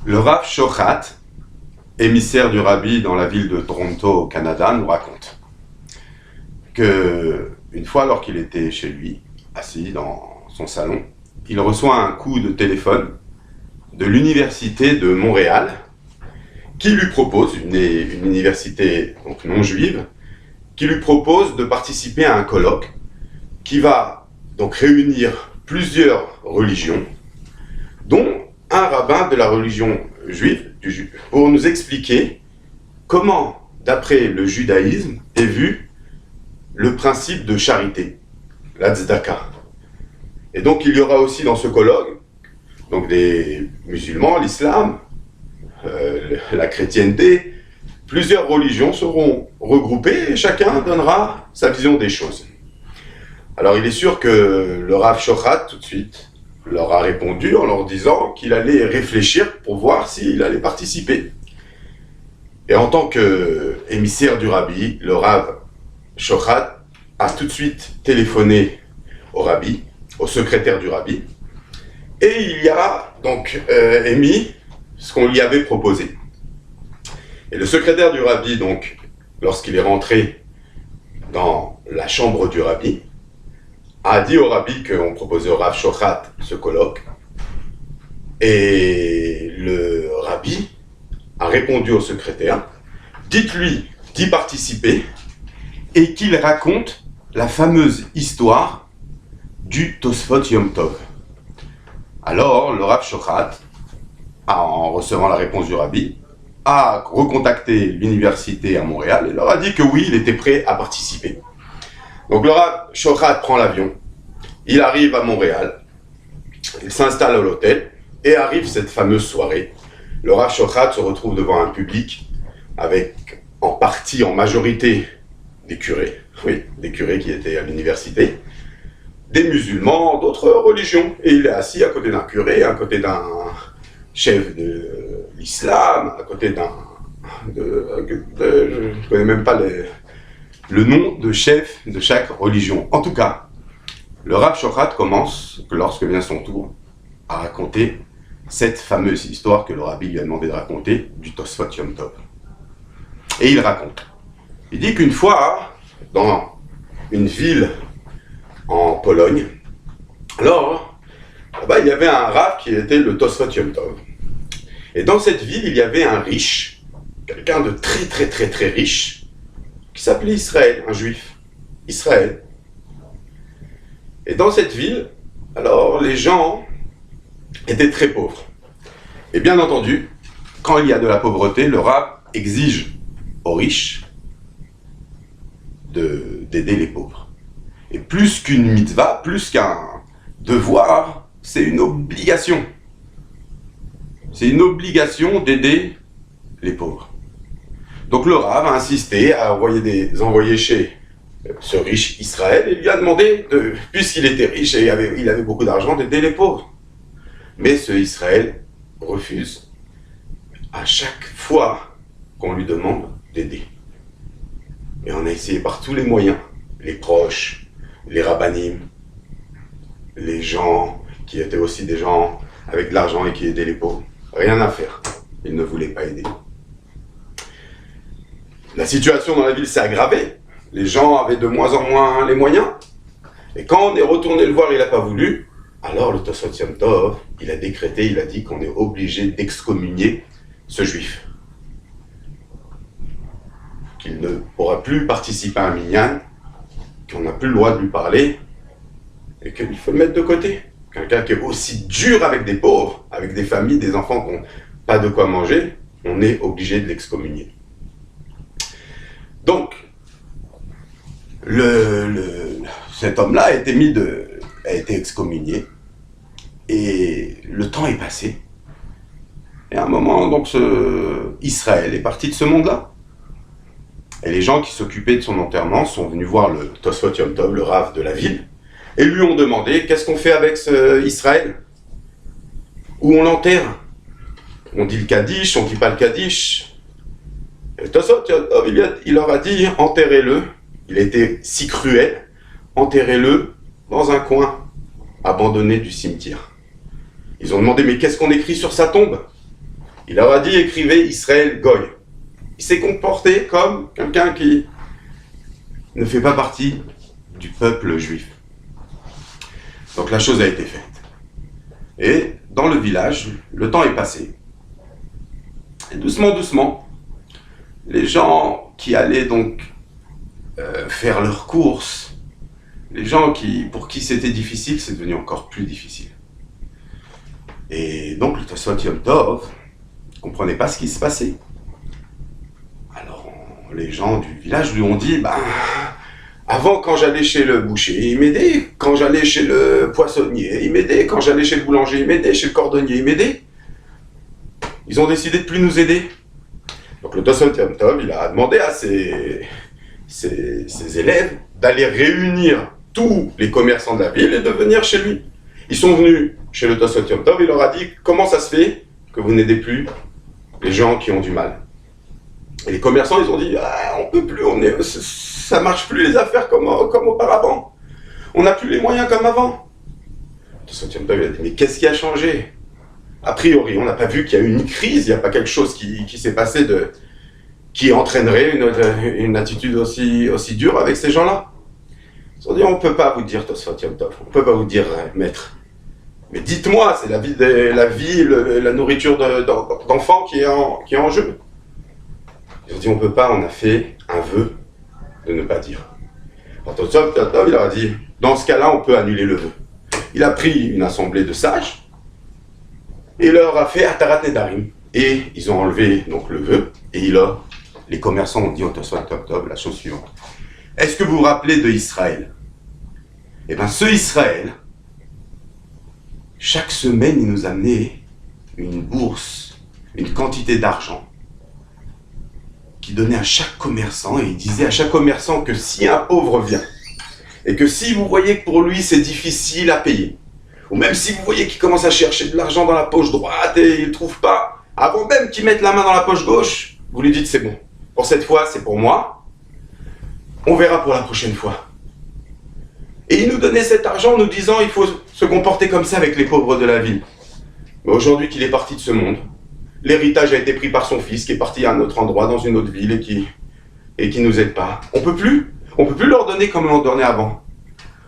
Le Rav Shochat, émissaire du Rabbi dans la ville de Toronto au Canada, nous raconte que une fois, alors qu'il était chez lui, assis dans son salon, il reçoit un coup de téléphone de l'université de Montréal qui lui propose, une université donc non juive, qui lui propose de participer à un colloque qui va donc réunir plusieurs religions, dont un rabbin de la religion juive, pour nous expliquer comment, d'après le judaïsme, est vu le principe de charité, la tzedaka. Et donc il y aura aussi dans ce colloque donc des musulmans, l'islam, la chrétienté, plusieurs religions seront regroupées et chacun donnera sa vision des choses. Alors il est sûr que le Rav Shochat, tout de suite, leur a répondu en leur disant qu'il allait réfléchir pour voir s'il allait participer. Et en tant qu'émissaire du Rabbi, le Rav Shochat a tout de suite téléphoné au Rabbi, au secrétaire du Rabbi, et il y a donc émis ce qu'on lui avait proposé. Et le secrétaire du Rabbi, donc, lorsqu'il est rentré dans la chambre du Rabbi, a dit au Rabbi qu'on proposait au Rav Shochat ce colloque. Et le Rabbi a répondu au secrétaire, dites-lui d'y participer et qu'il raconte la fameuse histoire du Tosfot Yom Tov. Alors, le Rav Shochat, en recevant la réponse du Rabbi, a recontacté l'université à Montréal et leur a dit que oui, il était prêt à participer. Donc le Rav Shochat prend l'avion, il arrive à Montréal, il s'installe à l'hôtel et arrive cette fameuse soirée. Le Rav Shochat se retrouve devant un public avec en majorité des curés, oui, des curés qui étaient à l'université, des musulmans, d'autres religions. Et il est assis à côté d'un curé, à côté d'un chef de l'islam, à côté je ne connais même pas le nom de chef de chaque religion. En tout cas, le Rav Shochat commence, lorsque vient son tour, à raconter cette fameuse histoire que le Rabbi lui a demandé de raconter du Tosfot Yom Tov. Et il raconte. Il dit qu'une fois, dans une ville en Pologne, alors, là-bas, il y avait un Rav qui était le Tosfot Yom Tov. Et dans cette ville, il y avait un riche, quelqu'un de très très très très riche, qui s'appelait Israël, un juif, Israël. Et dans cette ville, alors les gens étaient très pauvres. Et bien entendu, quand il y a de la pauvreté, le Rav exige aux riches d'aider les pauvres. Et plus qu'une mitzvah, plus qu'un devoir, c'est une obligation. C'est une obligation d'aider les pauvres. Donc le Rav a insisté à envoyer chez ce riche Israël et lui a demandé, puisqu'il était riche et il avait beaucoup d'argent, d'aider les pauvres. Mais ce Israël refuse à chaque fois qu'on lui demande d'aider. Et on a essayé par tous les moyens, les proches, les rabbanim, les gens qui étaient aussi des gens avec de l'argent et qui aidaient les pauvres. Rien à faire. Ils ne voulaient pas aider. La situation dans la ville s'est aggravée. Les gens avaient de moins en moins les moyens. Et quand on est retourné le voir, il n'a pas voulu. Alors le Tosfot Yom Tov, il a décrété, il a dit qu'on est obligé d'excommunier ce juif. Qu'il ne pourra plus participer à un minyan, qu'on n'a plus le droit de lui parler, et qu'il faut le mettre de côté. Quelqu'un qui est aussi dur avec des pauvres, avec des familles, des enfants qui n'ont pas de quoi manger, on est obligé de l'excommunier. Donc, cet homme-là a été excommunié, et le temps est passé. Et à un moment, donc, Israël est parti de ce monde-là. Et les gens qui s'occupaient de son enterrement sont venus voir le Tosfot Yom Tov, le Rav de la ville, et lui ont demandé, qu'est-ce qu'on fait avec ce Israël? Où on l'enterre? On dit le Kaddish, on ne dit pas le Kaddish. Et le Tosfot Yom Tov, il leur a dit, enterrez-le. Il a été si cruel, enterrez-le dans un coin abandonné du cimetière. Ils ont demandé, mais qu'est-ce qu'on écrit sur sa tombe? Il leur a dit, écrivez Israël Goy. Il s'est comporté comme quelqu'un qui ne fait pas partie du peuple juif. Donc la chose a été faite. Et dans le village, le temps est passé. Et doucement, doucement, les gens qui allaient donc faire leurs courses, les gens pour qui c'était difficile, c'est devenu encore plus difficile. Et donc le Tosfot Yom Tov ne comprenait pas ce qui se passait. Alors les gens du village lui ont dit, avant, quand j'allais chez le boucher, il m'aidait. Quand j'allais chez le poissonnier, il m'aidait. Quand j'allais chez le boulanger, il m'aidait. Chez le cordonnier, il m'aidait. Ils ont décidé de plus nous aider. Donc le Tosfot Yom Tov, il a demandé à ses élèves d'aller réunir tous les commerçants de la ville et de venir chez lui. Ils sont venus chez le Tosfot Yom Tov, il leur a dit, comment ça se fait que vous n'aidez plus les gens qui ont du mal? Et les commerçants, ils ont dit, on peut plus, ça marche plus les affaires comme auparavant. On n'a plus les moyens comme avant. Le Tosfot Yom Tov, il a dit, mais qu'est-ce qui a changé? A priori, on n'a pas vu qu'il y a eu une crise, il n'y a pas quelque chose qui s'est passé qui entraînerait une attitude aussi dure avec ces gens-là. Ils ont dit, on ne peut pas vous dire Tosfot Yom Tov, on ne peut pas vous dire maître. Mais dites-moi, c'est la vie, la nourriture d'enfants qui est en jeu. Ils ont dit, on ne peut pas, on a fait un vœu de ne pas dire. Alors Tosfot Yom Tov, il leur a dit, dans ce cas-là, on peut annuler le vœu. Il a pris une assemblée de sages, et il leur a fait Atarat Nedarim. Et ils ont enlevé donc le vœu, et les commerçants ont dit au Tosfot Yom Tov la chose suivante. Est-ce que vous vous rappelez de Israël? Eh bien, ce Israël, chaque semaine, il nous amenait une bourse, une quantité d'argent, qui donnait à chaque commerçant, et il disait à chaque commerçant que si un pauvre vient, et que si vous voyez que pour lui c'est difficile à payer, ou même si vous voyez qu'il commence à chercher de l'argent dans la poche droite et il ne trouve pas, avant même qu'il mette la main dans la poche gauche, vous lui dites c'est bon, pour cette fois c'est pour moi, on verra pour la prochaine fois. Et il nous donnait cet argent en nous disant il faut se comporter comme ça avec les pauvres de la ville. Mais aujourd'hui qu'il est parti de ce monde, l'héritage a été pris par son fils qui est parti à un autre endroit, dans une autre ville et qui nous aide pas. On peut plus leur donner comme on donnait avant.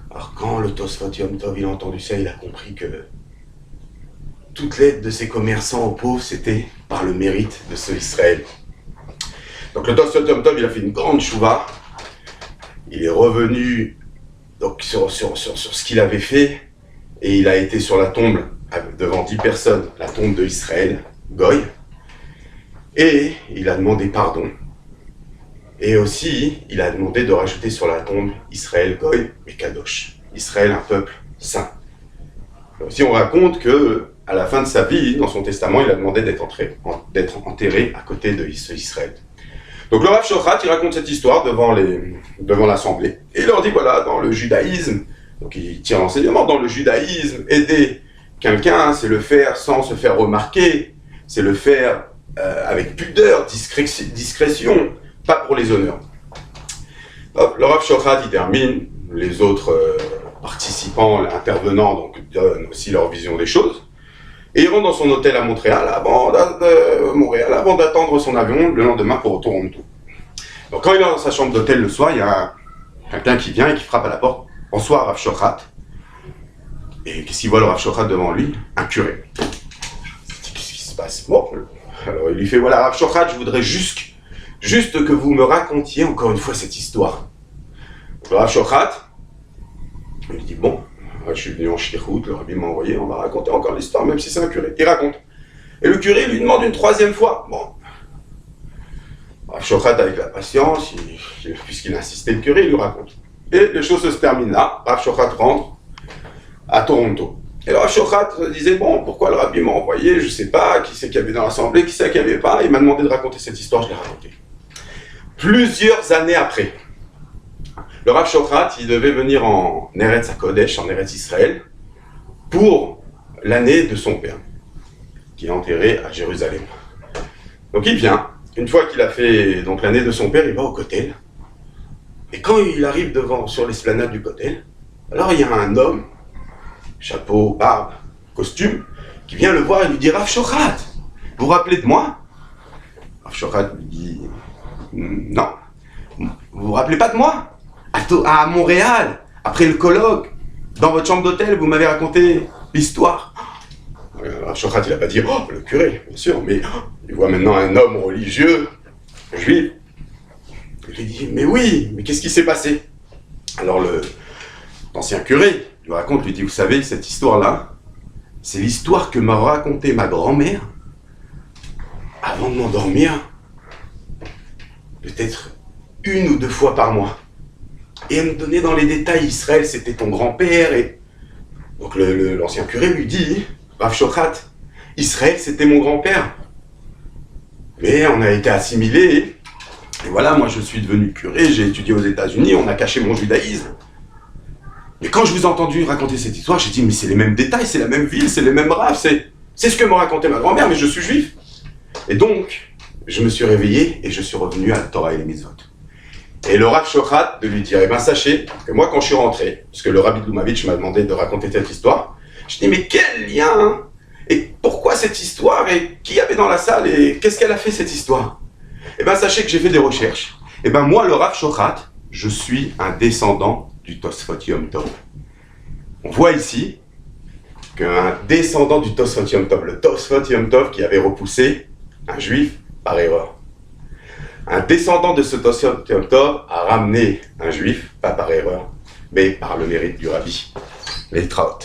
Alors quand le Tosfot Yom Tov il a entendu ça, il a compris que toute l'aide de ces commerçants aux pauvres, c'était par le mérite de ce Israël. Donc le Tosfot Yom Tov, il a fait une grande chouva. Il est revenu donc, sur ce qu'il avait fait, et il a été sur la tombe, devant 10 personnes, la tombe de Israël, Goy, et il a demandé pardon. Et aussi, il a demandé de rajouter sur la tombe Israël Goy et Kadosh, Israël un peuple saint. Et aussi, on raconte que à la fin de sa vie, dans son testament, il a demandé d'être enterré à côté de ce Israël. Donc le Rav Shochat, il raconte cette histoire devant l'assemblée. Et il leur dit, voilà, dans le judaïsme, donc il tire l'enseignement, dans le judaïsme, aider quelqu'un, c'est le faire sans se faire remarquer, c'est le faire avec pudeur, discrétion, pas pour les honneurs. Hop, le Rav Shochat, il termine, les autres participants, intervenants, donc donnent aussi leur vision des choses. Et il rentre dans son hôtel à Montréal avant d'attendre son avion le lendemain pour Toronto. Donc quand il est dans sa chambre d'hôtel le soir, il y a quelqu'un qui vient et qui frappe à la porte. Bonsoir Rav Shochat. Et qu'est-ce qu'il voit le Rav Shochat devant lui? Un curé. Qu'est-ce qui se passe? Bon, alors il lui fait, voilà Rav Shochat, je voudrais juste que vous me racontiez encore une fois cette histoire. Donc, le Rav Shochat, il dit, bon, je suis venu en shlichut, le rabbi m'a envoyé, on va raconter encore l'histoire, même si c'est un curé. Il raconte. Et le curé lui demande une troisième fois. Bon. Rav Shochat, avec la patience, puisqu'il a insisté, le curé, il lui raconte. Et les choses se terminent là. Rav Shochat rentre à Toronto. Et le Rav Shochat disait, bon, pourquoi le rabbi m'a envoyé? Je sais pas, qui c'est qu'il y avait dans l'assemblée, qui c'est qu'il n'y avait pas. Il m'a demandé de raconter cette histoire, je l'ai racontée. Plusieurs années après, le Rav Shochat, il devait venir en Eretz HaKodesh, en Eretz Israël, pour l'année de son père, qui est enterré à Jérusalem. Donc il vient, une fois qu'il a fait donc l'année de son père, il va au Kotel. Et quand il arrive sur l'esplanade du Kotel, alors il y a un homme, chapeau, barbe, costume, qui vient le voir et lui dit, Rav Shochat, vous vous rappelez de moi? Rav Shochat lui dit, non, vous vous rappelez pas de moi? À Montréal, après le colloque, dans votre chambre d'hôtel, vous m'avez raconté l'histoire. Rav Shochat, il n'a pas dit, oh, le curé, bien sûr, mais il voit maintenant un homme religieux, juif. Il lui dit, mais oui, mais qu'est-ce qui s'est passé? Alors l'ancien curé lui raconte, lui dit, vous savez, cette histoire-là, c'est l'histoire que m'a racontée ma grand-mère avant de m'endormir, peut-être 1 ou 2 fois par mois. Et elle me donnait dans les détails, Israël, c'était ton grand-père, et... Donc l'ancien curé lui dit, Rav Shochat, Israël, c'était mon grand-père. Mais on a été assimilés, et voilà, moi je suis devenu curé, j'ai étudié aux États-Unis, on a caché mon judaïsme. Mais quand je vous ai entendu raconter cette histoire, j'ai dit, mais c'est les mêmes détails, c'est la même ville, c'est les mêmes raves, c'est ce que m'a raconté ma grand-mère, mais je suis juif. Et donc, je me suis réveillé et je suis revenu à la Torah et les mitzvot. Et le Rav Shochat de lui dire, eh bien sachez que moi quand je suis rentré, parce que le Rabbi de Lubavitch m'a demandé de raconter cette histoire, je dis, mais quel lien hein? Et pourquoi cette histoire? Et qui y avait dans la salle? Et qu'est-ce qu'elle a fait cette histoire? Eh bien sachez que j'ai fait des recherches. Eh bien moi, le Rav Shochat, je suis un descendant du Tosfot Yom Tov. On voit ici qu'un descendant du Tosfot Yom Tov, le Tosfot Yom Tov qui avait repoussé un juif par erreur. Un descendant de ce Tosfot Yom Tov a ramené un juif, pas par erreur, mais par le mérite du Rabbi. Les Traut.